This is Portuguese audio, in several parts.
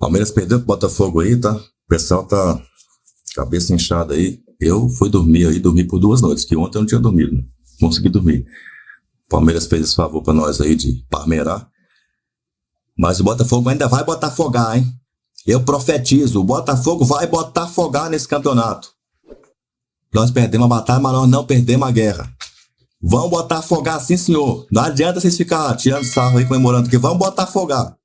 Palmeiras perdeu pro Botafogo aí, tá? O pessoal tá cabeça inchada aí. Eu fui dormir aí, dormi por 2 noites, que ontem eu não tinha dormido, né? Consegui dormir. Palmeiras fez esse favor pra nós aí de parmeirar. Mas o Botafogo ainda vai botafogar, hein? Eu profetizo, o Botafogo vai botafogar nesse campeonato. Nós perdemos a batalha, mas nós não perdemos a guerra. Vamos botafogar, sim, senhor. Não adianta vocês ficarem tirando sarro aí, comemorando, porque vamos botafogar.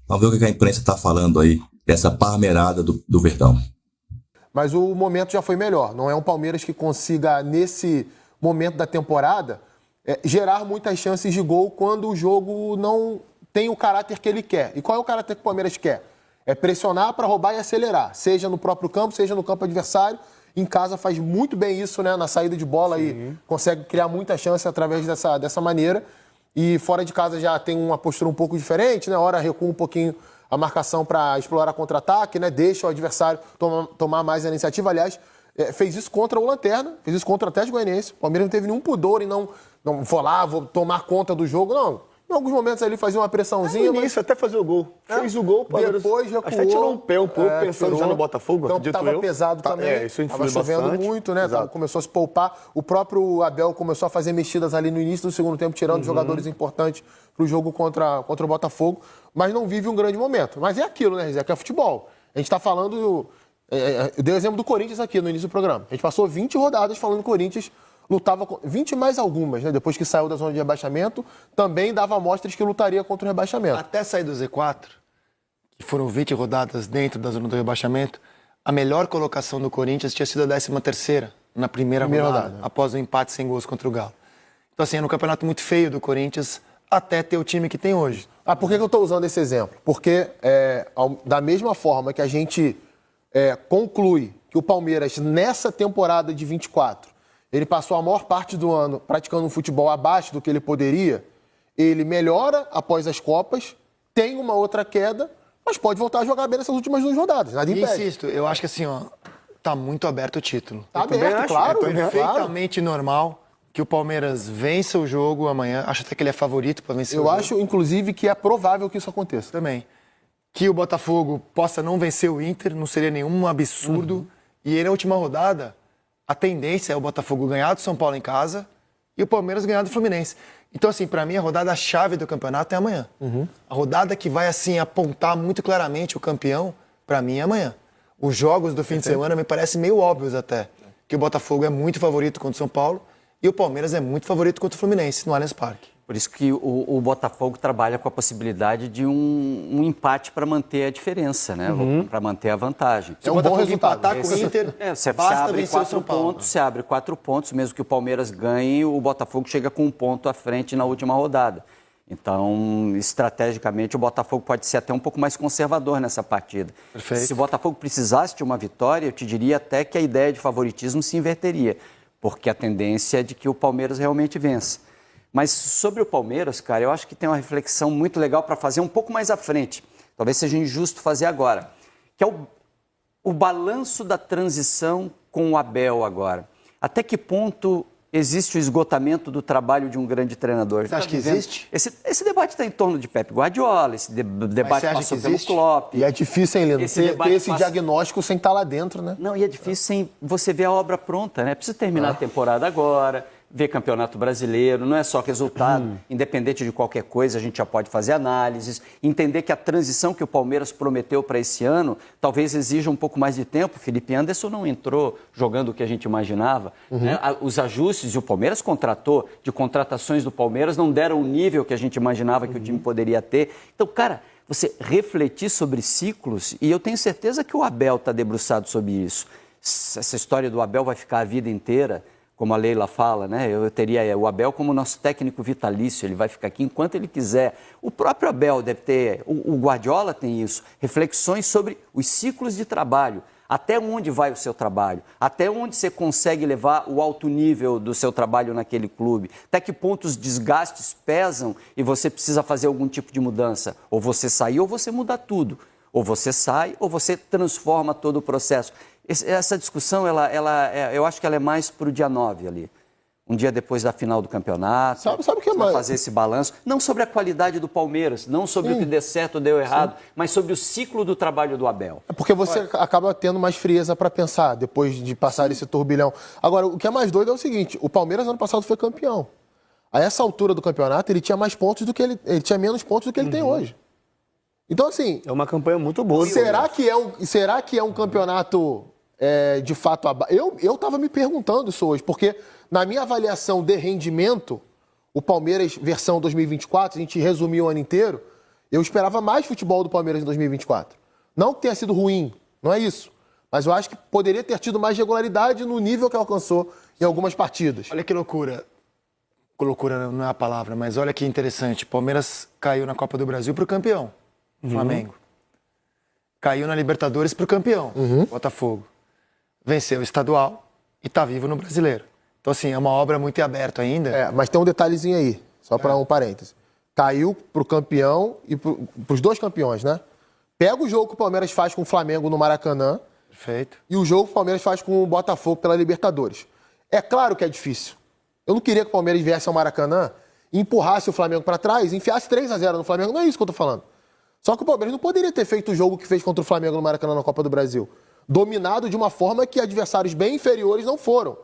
Vamos ver o que a imprensa tá falando aí, dessa parmeirada do Verdão. Mas o momento já foi melhor. Não é um Palmeiras que consiga, nesse momento da temporada, gerar muitas chances de gol quando o jogo não tem o caráter que ele quer. E qual é o caráter que o Palmeiras quer? É pressionar para roubar e acelerar, seja no próprio campo, seja no campo adversário. Em casa faz muito bem isso, né? Na saída de bola e consegue criar muita chance através dessa maneira. E fora de casa já tem uma postura um pouco diferente, né? Hora recua um pouquinho a marcação para explorar contra-ataque, né? Deixa o adversário tomar mais a iniciativa. Aliás, fez isso contra o Lanterna, fez isso contra o Atlético Goianiense. O Palmeiras não teve nenhum pudor em não vou lá, vou tomar conta do jogo, não. Em alguns momentos ali fazia uma pressãozinha. No início, até fazer o gol. Fez o gol, Palmeiras. Depois recuou. Até tirou um pé um pouco, pensando já no Botafogo, então, estava pesado também. Isso estava chovendo bastante. muito, né? Começou a se poupar. O próprio Abel começou a fazer mexidas ali no início do segundo tempo, tirando jogadores importantes para o jogo contra o Botafogo. Mas não vive um grande momento. Mas é aquilo, né, Rizé? Que é futebol. A gente está falando... eu dei o exemplo do Corinthians aqui no início do programa. A gente passou 20 rodadas falando do Corinthians... Lutava 20 mais algumas, né? Depois que saiu da zona de rebaixamento, também dava amostras que lutaria contra o rebaixamento. Até sair do Z4, que foram 20 rodadas dentro da zona do rebaixamento, a melhor colocação do Corinthians tinha sido a 13ª, na primeira rodada, após o empate sem gols contra o Galo. Então, assim, era um campeonato muito feio do Corinthians, até ter o time que tem hoje. Por que eu estou usando esse exemplo? Porque, da mesma forma que a gente conclui que o Palmeiras, nessa temporada de 24, ele passou a maior parte do ano praticando um futebol abaixo do que ele poderia, ele melhora após as Copas, tem uma outra queda, mas pode voltar a jogar bem nessas últimas 2 rodadas. Nada impede. Insisto, eu acho que assim, tá muito aberto o título. Tá aberto, claro. Perfeitamente normal que o Palmeiras vença o jogo amanhã. Acho até que ele é favorito para vencer o jogo. Eu acho, inclusive, que é provável que isso aconteça. Também. Que o Botafogo possa não vencer o Inter, não seria nenhum absurdo. E aí, na última rodada... A tendência é o Botafogo ganhar do São Paulo em casa e o Palmeiras ganhar do Fluminense. Então, assim, para mim, a rodada-chave do campeonato é amanhã. A rodada que vai, assim, apontar muito claramente o campeão, para mim, é amanhã. Os jogos do fim de semana me parecem meio óbvios até. Que o Botafogo é muito favorito contra o São Paulo e o Palmeiras é muito favorito contra o Fluminense, no Allianz Parque. Por isso que o Botafogo trabalha com a possibilidade de um empate para manter a diferença, né? Para manter a vantagem. Se o Botafogo empatar com o Inter, você basta abre vencer o São Paulo. Você abre 4 pontos, mesmo que o Palmeiras ganhe, o Botafogo chega com 1 ponto à frente na última rodada. Então, estrategicamente, o Botafogo pode ser até um pouco mais conservador nessa partida. Perfeito. Se o Botafogo precisasse de uma vitória, eu te diria até que a ideia de favoritismo se inverteria, porque a tendência é de que o Palmeiras realmente vença. Mas sobre o Palmeiras, cara, eu acho que tem uma reflexão muito legal para fazer um pouco mais à frente. Talvez seja injusto fazer agora. Que é o balanço da transição com o Abel agora. Até que ponto existe o esgotamento do trabalho de um grande treinador? Você acha que existe? Esse debate está em torno de Pep Guardiola, esse debate passou pelo Klopp. E é difícil, hein, Lino? Ter esse diagnóstico sem estar lá dentro, né? Não, e é difícil sem você ver a obra pronta, né? Precisa terminar a temporada agora, ver Campeonato Brasileiro, não é só resultado. Independente de qualquer coisa, a gente já pode fazer análises, entender que a transição que o Palmeiras prometeu para esse ano talvez exija um pouco mais de tempo. Felipe Anderson não entrou jogando o que a gente imaginava. Né? Os ajustes, e o Palmeiras contratou, de contratações do Palmeiras não deram o nível que a gente imaginava que o time poderia ter. Então, cara, você refletir sobre ciclos, e eu tenho certeza que o Abel está debruçado sobre isso. Essa história do Abel vai ficar a vida inteira, como a Leila fala, né? Eu teria o Abel como nosso técnico vitalício, ele vai ficar aqui enquanto ele quiser. O próprio Abel deve ter, o Guardiola tem isso, reflexões sobre os ciclos de trabalho. Até onde vai o seu trabalho? Até onde você consegue levar o alto nível do seu trabalho naquele clube? Até que ponto os desgastes pesam e você precisa fazer algum tipo de mudança? Ou você sair ou você muda tudo. Ou você sai ou você transforma todo o processo. Essa discussão, eu acho que ela é mais para o dia 9 ali. um dia depois da final do campeonato. Sabe o que é Você vai mais? fazer esse balanço, não sobre a qualidade do Palmeiras, não sobre o que deu certo ou deu errado, mas sobre o ciclo do trabalho do Abel. É porque você acaba tendo mais frieza para pensar depois de passar esse turbilhão. Agora, o que é mais doido é o seguinte: o Palmeiras ano passado foi campeão. A essa altura do campeonato, ele tinha mais pontos do que ele tinha menos pontos do que ele tem hoje. Então, assim, É uma campanha muito boa. será que é um campeonato de fato abaixo? Eu tava me perguntando isso hoje, porque na minha avaliação de rendimento, o Palmeiras versão 2024, a gente resumiu o ano inteiro, eu esperava mais futebol do Palmeiras em 2024. Não que tenha sido ruim, não é isso. Mas eu acho que poderia ter tido mais regularidade no nível que alcançou em algumas partidas. Olha que loucura. Loucura não é a palavra, mas olha que interessante. Palmeiras caiu na Copa do Brasil pro campeão, Flamengo. Caiu na Libertadores pro campeão, Botafogo. Venceu o estadual e tá vivo no Brasileiro. Então, assim, é uma obra muito em aberto ainda. Mas tem um detalhezinho aí, só para um parêntese. Caiu pro campeão e pros dois campeões, né? Pega o jogo que o Palmeiras faz com o Flamengo no Maracanã Perfeito. e o jogo que o Palmeiras faz com o Botafogo pela Libertadores. É claro que é difícil. Eu não queria que o Palmeiras viesse ao Maracanã e empurrasse o Flamengo para trás, enfiasse 3-0 no Flamengo. Não é isso que eu tô falando. Só que o Palmeiras não poderia ter feito o jogo que fez contra o Flamengo no Maracanã na Copa do Brasil. Dominado de uma forma que adversários bem inferiores não foram.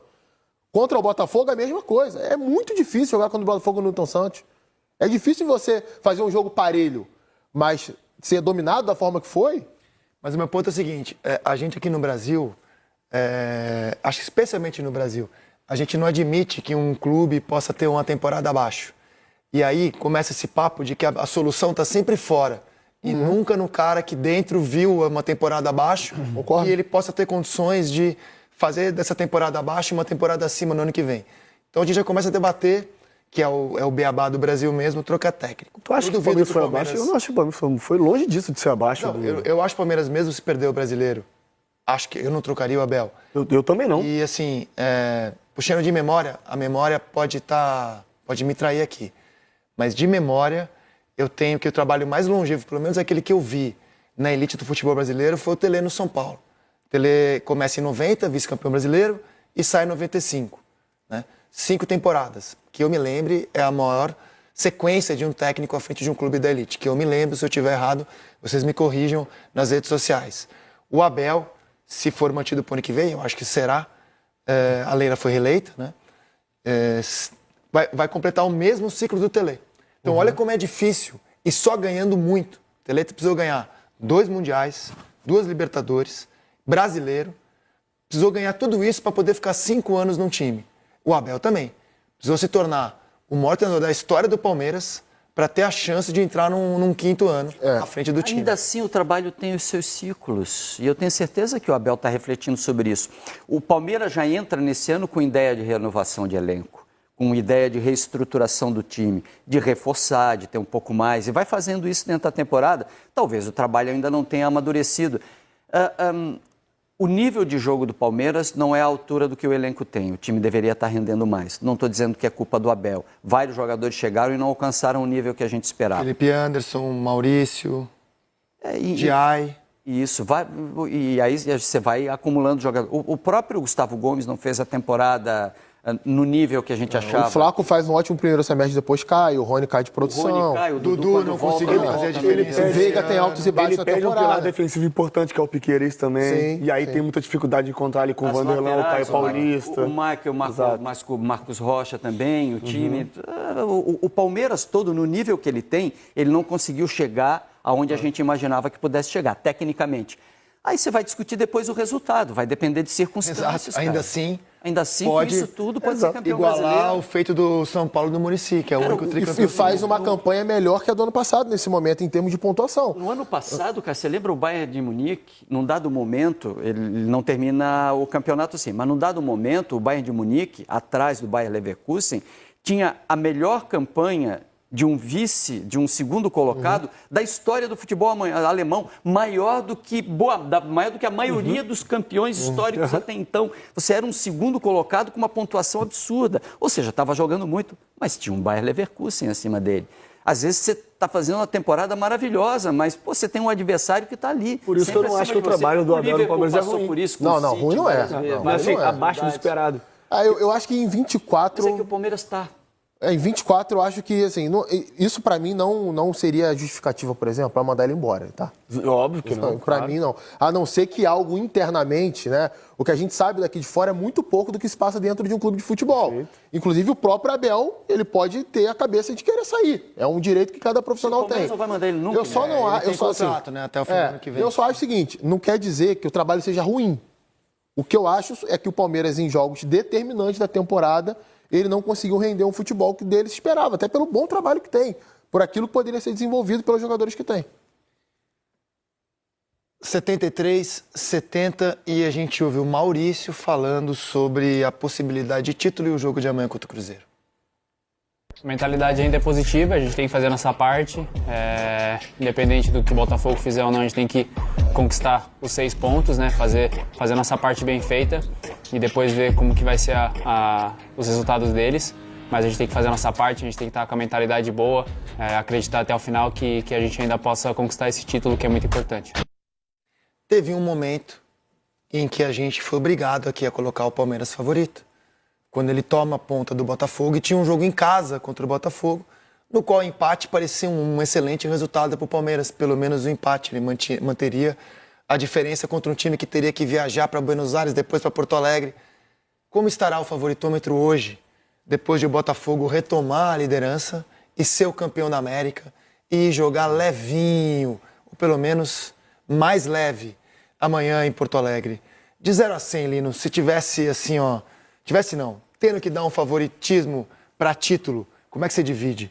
Contra o Botafogo é a mesma coisa. É muito difícil jogar contra o Botafogo no Newton Santos. É difícil você fazer um jogo parelho, mas ser dominado da forma que foi. Mas o meu ponto é o seguinte, a gente aqui no Brasil, acho que especialmente no Brasil, a gente não admite que um clube possa ter uma temporada abaixo. E aí começa esse papo de que a solução está sempre fora. E nunca no cara que dentro viu uma temporada abaixo e ele possa ter condições de fazer dessa temporada abaixo uma temporada acima no ano que vem. Então a gente já começa a debater, que é o beabá do Brasil mesmo, trocar técnico. Tu acha que o Palmeiras foi abaixo? Eu não acho que o Palmeiras foi longe disso de ser abaixo. Não, eu acho que o Palmeiras mesmo se perdeu o brasileiro. Acho que eu não trocaria o Abel. Eu também não. E assim, puxando de memória, a memória pode me trair aqui. Mas de memória, eu tenho que o trabalho mais longevo, pelo menos aquele que eu vi na elite do futebol brasileiro, foi o Tele no São Paulo. O Tele começa em 90, vice-campeão brasileiro, e sai em 95. Né? 5 temporadas. Que eu me lembre, é a maior sequência de um técnico à frente de um clube da elite. Que eu me lembro, se eu estiver errado, vocês me corrijam nas redes sociais. O Abel, se for mantido para o ano que vem, eu acho que será, a Leila foi reeleita, né? Vai completar o mesmo ciclo do Tele. Então, olha como é difícil, e só ganhando muito. O Tele precisou ganhar 2 mundiais, 2 Libertadores, brasileiro, precisou ganhar tudo isso para poder ficar 5 anos num time. O Abel também. Precisou se tornar o maior treinador da história do Palmeiras para ter a chance de entrar num 5º ano à frente do time. Ainda assim, o trabalho tem os seus ciclos. E eu tenho certeza que o Abel está refletindo sobre isso. O Palmeiras já entra nesse ano com ideia de renovação de elenco, com ideia de reestruturação do time, de reforçar, de ter um pouco mais. E vai fazendo isso dentro da temporada. Talvez o trabalho ainda não tenha amadurecido. O nível de jogo do Palmeiras não é à altura do que o elenco tem. O time deveria estar rendendo mais. Não estou dizendo que é culpa do Abel. Vários jogadores chegaram e não alcançaram o nível que a gente esperava. Felipe Anderson, Maurício, Diay. Isso, e aí você vai acumulando jogadores. O próprio Gustavo Gomes não fez a temporada no nível que a gente achava. O Flaco faz um ótimo primeiro semestre, depois cai, o Rony cai de produção. O Rony cai, o Dudu não conseguiu fazer a diferença. O Veiga tem altos e baixos na Ele perde um pilar temporada. defensivo importante, que é o Piqueires também. Sim, e aí sim. tem muita dificuldade de encontrar ali com o As Vanderlan, o laterais, Caio Paulista. O Michael, o Marcos Rocha também, o time. O Palmeiras todo, no nível que ele tem, ele não conseguiu chegar aonde a gente imaginava que pudesse chegar, tecnicamente. Aí você vai discutir depois o resultado, vai depender de circunstâncias. Exato. Ainda assim, pode, isso tudo pode ser campeão igualar brasileiro. o feito do São Paulo do Muricy, que é o único tricampeão. E faz uma campanha melhor que a do ano passado, nesse momento, em termos de pontuação. No ano passado, cara, você lembra o Bayern de Munique? Num dado momento, ele não termina o campeonato assim, mas num dado momento, o Bayern de Munique, atrás do Bayer Leverkusen, tinha a melhor campanha de um vice, de um segundo colocado, da história do futebol alemão, maior do que a maioria dos campeões históricos até então. Você era um segundo colocado com uma pontuação absurda. Ou seja, estava jogando muito, mas tinha um Bayer Leverkusen acima dele. Às vezes você está fazendo uma temporada maravilhosa, mas você tem um adversário que está ali. Por isso que eu não acho que o trabalho do Abel no Palmeiras é ruim. Por isso, Não, ruim não é. Mas assim, abaixo do esperado. Eu acho que em 24... Mas é que o Palmeiras está. Em 24, eu acho que, assim, isso pra mim não seria justificativa, por exemplo, pra mandar ele embora, tá? Óbvio que não. Pra mim, não. A não ser que algo internamente, né? O que a gente sabe daqui de fora é muito pouco do que se passa dentro de um clube de futebol. Perfeito. Inclusive, o próprio Abel, ele pode ter a cabeça de querer sair. É um direito que cada profissional O Palmeiras tem. não vai mandar ele nunca. Eu só não acho... Tem contrato, né? Até o fim do ano que vem. Eu só acho o seguinte, não quer dizer que o trabalho seja ruim. O que eu acho é que o Palmeiras, em jogos determinantes da temporada, ele não conseguiu render um futebol que dele se esperava, até pelo bom trabalho que tem, por aquilo que poderia ser desenvolvido pelos jogadores que tem. 73, 70 e a gente ouve o Maurício falando sobre a possibilidade de título e o jogo de amanhã contra o Cruzeiro. A mentalidade ainda é positiva, a gente tem que fazer a nossa parte. Independente do que o Botafogo fizer ou não, a gente tem que conquistar os 6 pontos, né? Fazer a nossa parte bem feita e depois ver como que vai ser os resultados deles. Mas a gente tem que fazer a nossa parte, a gente tem que estar com a mentalidade boa, acreditar até o final que a gente ainda possa conquistar esse título que é muito importante. Teve um momento em que a gente foi obrigado aqui a colocar o Palmeiras favorito. Quando ele toma a ponta do Botafogo e tinha um jogo em casa contra o Botafogo, no qual o empate parecia um excelente resultado para o Palmeiras. Pelo menos o empate, ele manteria a diferença contra um time que teria que viajar para Buenos Aires, depois para Porto Alegre. Como estará o favoritômetro hoje, depois de o Botafogo retomar a liderança e ser o campeão da América e jogar levinho, ou pelo menos mais leve, amanhã em Porto Alegre? De 0 a 100, Lino, se tivesse assim, ó... Tivesse não, tendo que dar um favoritismo para título, como é que você divide?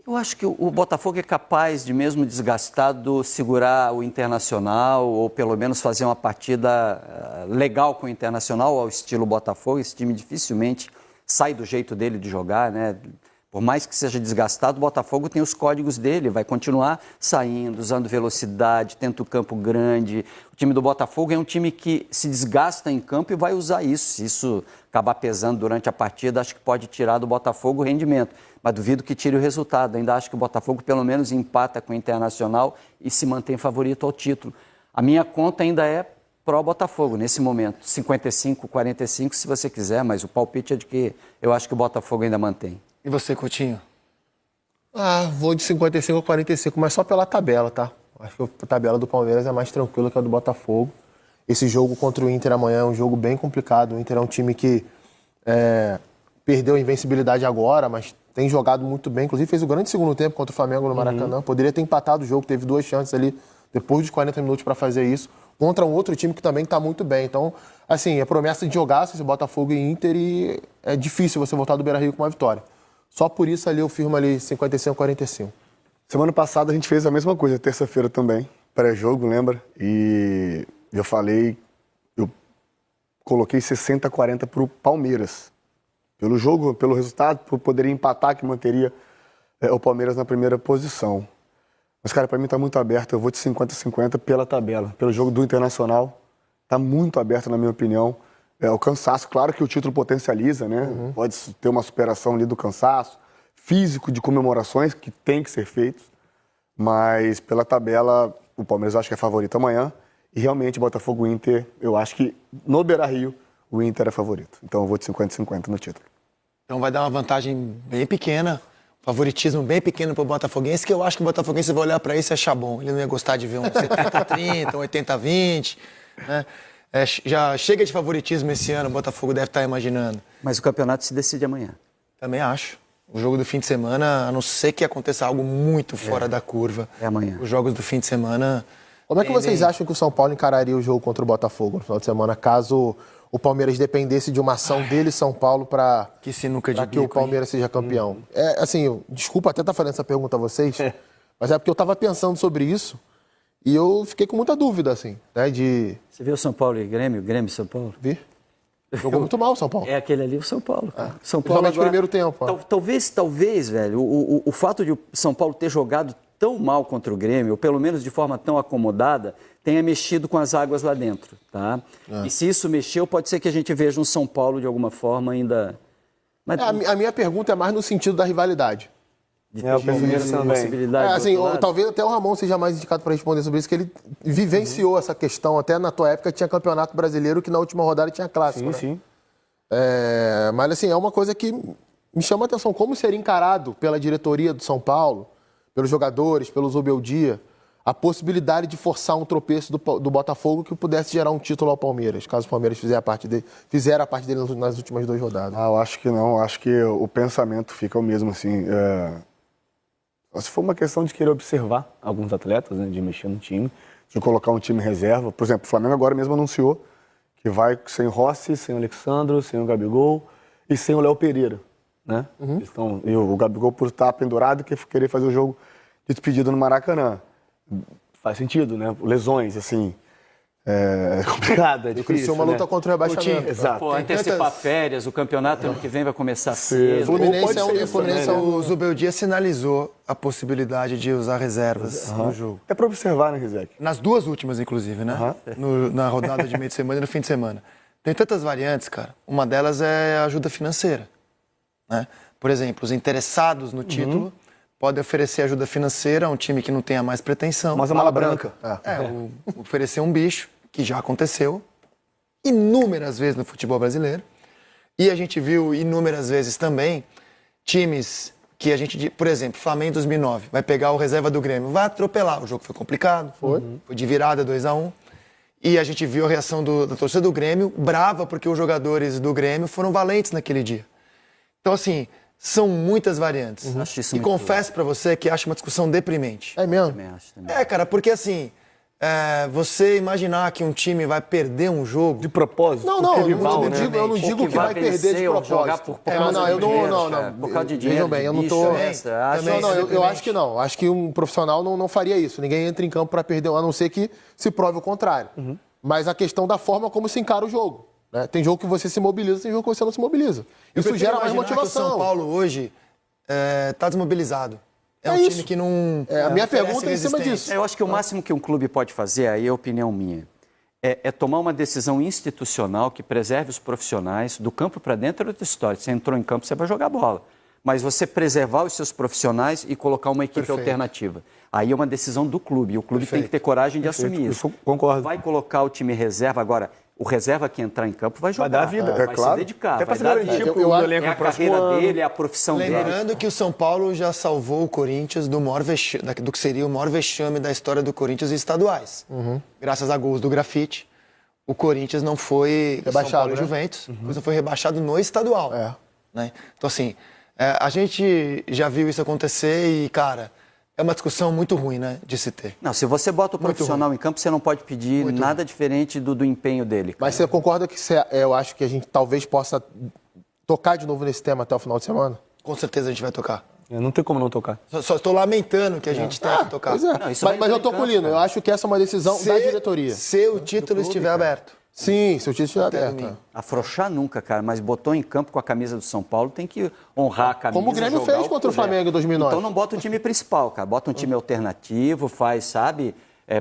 Eu acho que o Botafogo é capaz de, mesmo desgastado, segurar o Internacional ou pelo menos fazer uma partida legal com o Internacional ao estilo Botafogo. Esse time dificilmente sai do jeito dele de jogar, né? Por mais que seja desgastado, o Botafogo tem os códigos dele, vai continuar saindo, usando velocidade, tenta o campo grande. O time do Botafogo é um time que se desgasta em campo e vai usar isso. Se isso acabar pesando durante a partida, acho que pode tirar do Botafogo o rendimento. Mas duvido que tire o resultado. Ainda acho que o Botafogo pelo menos empata com o Internacional e se mantém favorito ao título. A minha conta ainda é pró-Botafogo nesse momento. 55-45 se você quiser, mas o palpite é de que eu acho que o Botafogo ainda mantém. E você, Coutinho? Vou de 55 a 45, mas só pela tabela, tá? Acho que a tabela do Palmeiras é mais tranquila que a do Botafogo. Esse jogo contra o Inter amanhã é um jogo bem complicado. O Inter é um time que perdeu a invencibilidade agora, mas tem jogado muito bem. Inclusive fez o grande segundo tempo contra o Flamengo no Maracanã. Poderia ter empatado o jogo, teve 2 chances ali depois de 40 minutos para fazer isso. Contra um outro time que também está muito bem. Então, assim, é promessa de jogar esse Botafogo e Inter e é difícil você voltar do Beira-Rio com uma vitória. Só por isso ali eu firmo ali 55 a 45. Semana passada a gente fez a mesma coisa, terça-feira também, pré-jogo, lembra? E eu coloquei 60 a 40 pro Palmeiras. Pelo jogo, pelo resultado, por poder empatar, que manteria o Palmeiras na primeira posição. Mas, cara, pra mim tá muito aberto, eu vou de 50 a 50 pela tabela. Pelo jogo do Internacional, tá muito aberto na minha opinião. O cansaço, claro que o título potencializa, né? Pode ter uma superação ali do cansaço, físico de comemorações, que tem que ser feitos. Mas pela tabela, o Palmeiras eu acho que é favorito amanhã. E realmente, Botafogo e Inter, eu acho que no Beira-Rio, o Inter é favorito. Então eu vou de 50 a 50 no título. Então vai dar uma vantagem bem pequena, favoritismo bem pequeno pro Botafoguense, que eu acho que o Botafoguense vai olhar para isso e achar bom. Ele não ia gostar de ver um 70 a 30, um 80 a 20, né? Já chega de favoritismo esse ano, o Botafogo deve estar imaginando. Mas o campeonato se decide amanhã. Também acho. O jogo do fim de semana, a não ser que aconteça algo muito fora da curva. É amanhã. Os jogos do fim de semana... Como é que vocês acham que o São Paulo encararia o jogo contra o Botafogo no final de semana, caso o Palmeiras dependesse de uma ação dele, São Paulo, para que sinuca de que o Palmeiras seja campeão? Desculpa até estar fazendo essa pergunta a vocês, mas é porque eu estava pensando sobre isso e eu fiquei com muita dúvida, assim, né, de... Você viu São Paulo e Grêmio e São Paulo? Vi. Jogou muito mal o São Paulo. É aquele ali, o São Paulo. Cara. São Paulo Principalmente no primeiro tempo. Talvez, velho, o fato de o São Paulo ter jogado tão mal contra o Grêmio, ou pelo menos de forma tão acomodada, tenha mexido com as águas lá dentro, tá? E se isso mexeu, pode ser que a gente veja um São Paulo de alguma forma ainda... Mas... A minha pergunta é mais no sentido da rivalidade. Eu penso nisso também. Talvez até o Ramon seja mais indicado para responder sobre isso, que ele vivenciou essa questão. Até na tua época tinha Campeonato Brasileiro, que na última rodada tinha Clássico, Sim. Mas, assim, é uma coisa que me chama a atenção. Como seria encarado pela diretoria do São Paulo, pelos jogadores, pelos Zubeldia, a possibilidade de forçar um tropeço do Botafogo que pudesse gerar um título ao Palmeiras, caso o Palmeiras fizer a parte dele nas últimas 2 rodadas. Eu acho que não. Acho que o pensamento fica o mesmo, assim. Se for uma questão de querer observar alguns atletas, né, de mexer no time, de colocar um time reserva. Por exemplo, o Flamengo agora mesmo anunciou que vai sem Rossi, sem o Alexandro, sem o Gabigol e sem o Léo Pereira, né? E o Gabigol por estar pendurado e querer fazer o jogo de despedida no Maracanã. Faz sentido, né? Lesões, assim, é complicado, é difícil, uma né? luta contra o rebaixamento. Exato. Pô, antecipar férias, o campeonato ano que vem vai começar cedo. O Zubeldia sinalizou a possibilidade de usar reservas no jogo. É para observar, né, Rizek? Nas 2 últimas, inclusive, né? Na rodada de meio de semana e no fim de semana. Tem tantas variantes, cara. Uma delas é a ajuda financeira, né? Por exemplo, os interessados no título podem oferecer ajuda financeira a um time que não tenha mais pretensão. Mas a mala branca. Oferecer um bicho, que já aconteceu inúmeras vezes no futebol brasileiro. E a gente viu inúmeras vezes também times que a gente... Por exemplo, Flamengo em 2009, vai pegar o reserva do Grêmio, vai atropelar. O jogo foi complicado, foi de virada 2-1. E a gente viu a reação da torcida do Grêmio, brava porque os jogadores do Grêmio foram valentes naquele dia. Então, assim, são muitas variantes. Acho isso E muito confesso pra você que acho uma discussão deprimente. É mesmo? Também acho, também. Cara, porque assim, você imaginar que um time vai perder um jogo... De propósito. Não, porque rival, né? eu não digo que vai perder de propósito. Jogar por causa eu de dinheiro, não. cara. Por causa de dinheiro, Vejam bem, eu não tô... Também. Eu acho que não. Acho que um profissional não faria isso. Ninguém entra em campo para perder, a não ser que se prove o contrário. Mas a questão da forma como se encara o jogo, né? Tem jogo que você se mobiliza, tem jogo que você não se mobiliza. Isso gera mais motivação. O São Paulo hoje tá desmobilizado. É um isso. time que não... A minha oferece pergunta é em cima resistência. disso. Eu acho que o máximo que um clube pode fazer, aí é opinião minha, é tomar uma decisão institucional que preserve os profissionais. Do campo para dentro é outra história. Você entrou em campo, você vai jogar bola. Mas você preservar os seus profissionais e colocar uma equipe alternativa. Aí é uma decisão do clube. E o clube tem que ter coragem de assumir isso. Eu concordo. Vai colocar o time reserva. Agora, o reserva que entrar em campo vai jogar. Vai dar vida, vai claro. se dedicar. Até vai pra dar se garantir vida. pro elenco É a no próximo carreira ano. dele, é a profissão dele. Lembrando que o São Paulo já salvou o Corinthians do que seria o maior vexame da história do Corinthians estaduais. Graças a gols do Grafite, o Corinthians não foi Rebaixado, São Paulo e né? Juventus, não foi rebaixado no estadual. Né? Então, assim, a gente já viu isso acontecer e, cara, é uma discussão muito ruim, né, de se ter. Não, se você bota o profissional em campo, você não pode pedir nada diferente do empenho dele. Cara. Mas você concorda que eu acho que a gente talvez possa tocar de novo nesse tema até o final de semana? Com certeza a gente vai tocar. Não tem como não tocar. Só estou lamentando que a gente tenha que tocar. Pois é. Não, isso vai mas eu entrar tô em com o Lino. campo, Eu acho que essa é uma decisão da diretoria. Se o título estiver aberto. Sim, se o título estiver aberto. domingo. Afrouxar nunca, cara, mas botou em campo com a camisa do São Paulo, tem que honrar a camisa. Como o Grêmio jogar fez contra o que puder. Flamengo em 2009. Então não bota o time principal, cara. Bota um time alternativo, faz, sabe?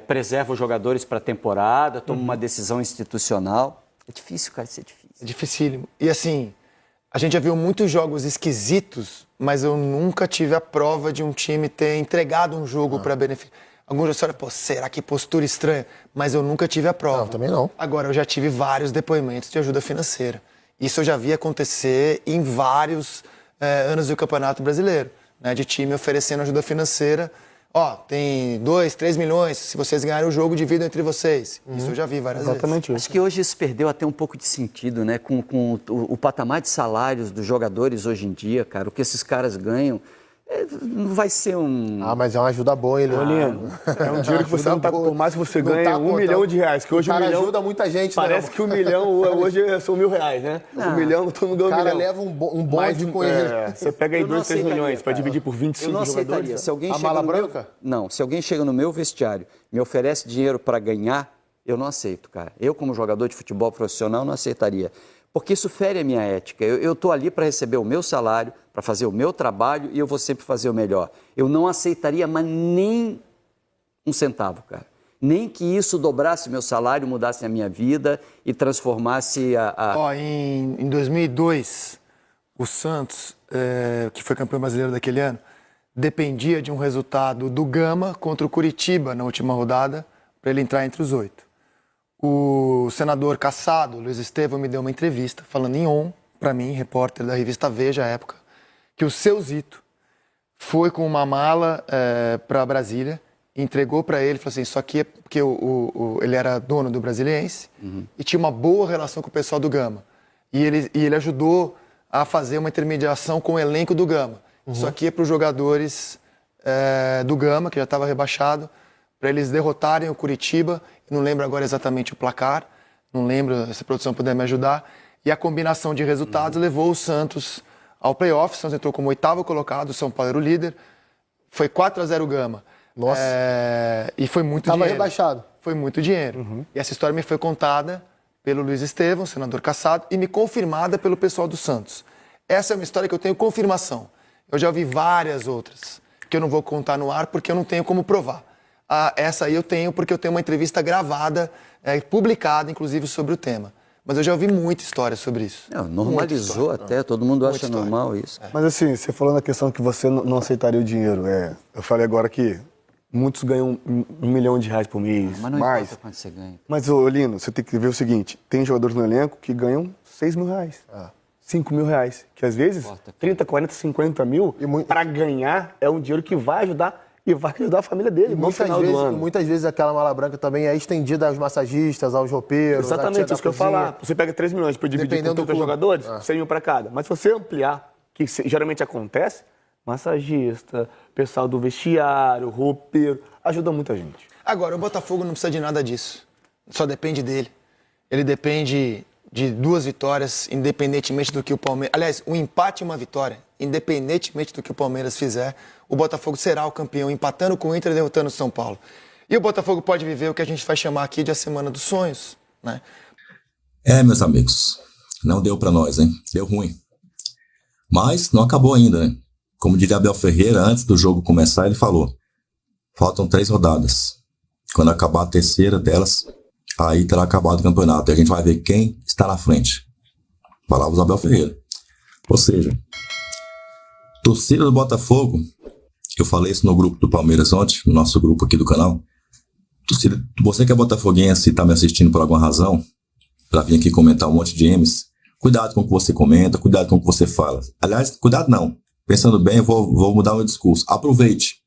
Preserva os jogadores para a temporada, toma uma decisão institucional. É difícil, cara, isso é difícil. É dificílimo. E assim, a gente já viu muitos jogos esquisitos, mas eu nunca tive a prova de um time ter entregado um jogo para benefício. Alguns já olham, pô, será que postura estranha? Mas eu nunca tive a prova. Não, também não. Agora, eu já tive vários depoimentos de ajuda financeira. Isso eu já vi acontecer em vários anos do Campeonato Brasileiro, né? De time oferecendo ajuda financeira. Ó, tem 2, 3 milhões, se vocês ganharem o jogo, dividam entre vocês. Isso eu já vi várias vezes. Acho que hoje isso perdeu até um pouco de sentido, né? Com o patamar de salários dos jogadores hoje em dia, cara, o que esses caras ganham, não vai ser um... Mas é uma ajuda boa, ele. Lino, é um dinheiro que você não tá... Por mais que você Não ganhe tá R$1 milhão, que hoje o cara R$1 milhão... ajuda muita gente, Parece né? que R$1 milhão hoje são R$1.000, né? R$1 milhão, todo mundo ganha O cara R$1 milhão. leva um bonde com ele. Você pega aí Eu não 2, 3 aceitaria, milhões para cara. dividir por 25 Eu não aceitaria. jogadores. Se alguém A chega mala no branca? Não, se alguém chega no meu vestiário e me oferece dinheiro para ganhar, eu não aceito, cara. Eu, como jogador de futebol profissional, não aceitaria. Porque isso fere a minha ética. Eu estou ali para receber o meu salário, para fazer o meu trabalho e eu vou sempre fazer o melhor. Eu não aceitaria, mas nem um centavo, cara. Nem que isso dobrasse meu salário, mudasse a minha vida e transformasse Ó, em 2002, o Santos, que foi campeão brasileiro daquele ano, dependia de um resultado do Gama contra o Curitiba na última rodada para ele entrar entre os 8. O senador cassado, Luiz Estevão, me deu uma entrevista falando em on, para mim, repórter da revista Veja à época, que o seu Zito foi com uma mala para Brasília, entregou para ele, falou assim, isso aqui é porque ele era dono do Brasiliense e tinha uma boa relação com o pessoal do Gama. E ele ajudou a fazer uma intermediação com o elenco do Gama. Isso aqui é para os jogadores do Gama, que já estava rebaixado, para eles derrotarem o Curitiba. Não lembro agora exatamente o placar, não lembro se a produção puder me ajudar. E a combinação de resultados levou o Santos ao playoff. O Santos entrou como 8º colocado, o São Paulo era o líder. Foi 4-0 o Gama. Nossa. E foi muito Tava dinheiro. rebaixado. Foi muito dinheiro. E essa história me foi contada pelo Luiz Estevão, senador cassado, e me confirmada pelo pessoal do Santos. Essa é uma história que eu tenho confirmação. Eu já ouvi várias outras, que eu não vou contar no ar porque eu não tenho como provar. Essa aí eu tenho porque eu tenho uma entrevista gravada, publicada, inclusive, sobre o tema. Mas eu já ouvi muita história sobre isso. Normalizou até, todo mundo acha normal isso. Mas assim, você falou na questão que você não aceitaria o dinheiro. Eu falei agora que muitos ganham R$1 milhão por mês. Mas não importa quanto você ganha. Mas, Lino, você tem que ver o seguinte, tem jogadores no elenco que ganham R$6 mil, R$5 mil, que às vezes 30, 40, 50 mil, para ganhar é um dinheiro que vai ajudar e vai ajudar a família dele no final do ano. Muitas vezes aquela mala branca também é estendida aos massagistas, aos roupeiros. Exatamente, isso que eu ia falar. Você pega 3 milhões para dividir com 30 jogadores, 100 mil para cada. Mas se você ampliar, que geralmente acontece, massagista, pessoal do vestiário, roupeiro, ajuda muita gente. Agora, o Botafogo não precisa de nada disso. Só depende dele. Ele depende de 2 vitórias, independentemente do que o Palmeiras... Aliás, um empate e uma vitória, independentemente do que o Palmeiras fizer, o Botafogo será o campeão, empatando com o Inter e derrotando o São Paulo. E o Botafogo pode viver o que a gente vai chamar aqui de a Semana dos Sonhos, né? Meus amigos, não deu pra nós, hein? Deu ruim. Mas não acabou ainda, né? Como diria Abel Ferreira, antes do jogo começar, ele falou, faltam 3 rodadas. Quando acabar a terceira delas, aí terá acabado o campeonato. E a gente vai ver quem está na frente. Palavras do Abel Ferreira. Ou seja, torcida do Botafogo, eu falei isso no grupo do Palmeiras ontem, no nosso grupo aqui do canal. Torcida, você que é botafoguense e está me assistindo por alguma razão, para vir aqui comentar um monte de M's, cuidado com o que você comenta, cuidado com o que você fala. Aliás, cuidado não. Pensando bem, eu vou mudar o meu discurso. Aproveite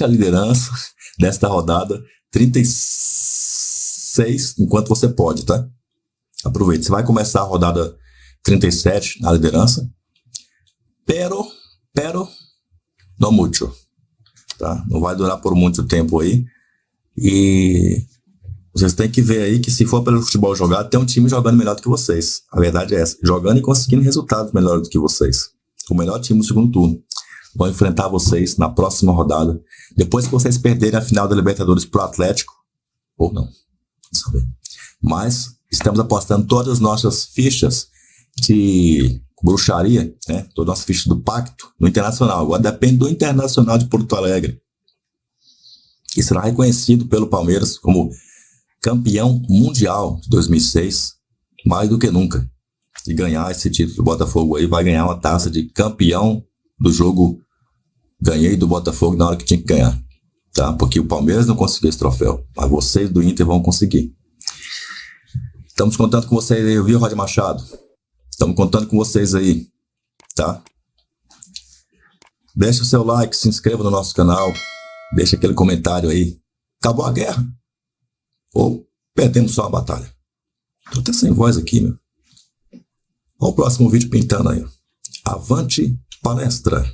a liderança desta rodada 36 enquanto você pode, tá? Aproveite. Você vai começar a rodada 37 na liderança. Pero no mucho, tá? Não vai durar por muito tempo aí. E vocês têm que ver aí que se for pelo futebol jogado, tem um time jogando melhor do que vocês. A verdade é essa. Jogando e conseguindo resultados melhores do que vocês. O melhor time do segundo turno. Vão enfrentar vocês na próxima rodada. Depois que vocês perderem a final da Libertadores pro Atlético. Ou não. Vamos saber. Mas estamos apostando todas as nossas fichas de bruxaria, né? Todas as nossas fichas do pacto no Internacional. Agora depende do Internacional de Porto Alegre. Que será reconhecido pelo Palmeiras como campeão mundial de 2006. Mais do que nunca. E ganhar esse título do Botafogo aí, vai ganhar uma taça de campeão do jogo ganhei do Botafogo na hora que tinha que ganhar, tá? Porque o Palmeiras não conseguiu esse troféu, mas vocês do Inter vão conseguir. Estamos contando com vocês aí, viu, Roger Machado? Estamos contando com vocês aí, tá? Deixa o seu like, se inscreva no nosso canal, deixa aquele comentário aí. Acabou a guerra? Ou perdemos só a batalha? Tô até sem voz aqui, meu. Olha o próximo vídeo pintando aí. Avante palestra!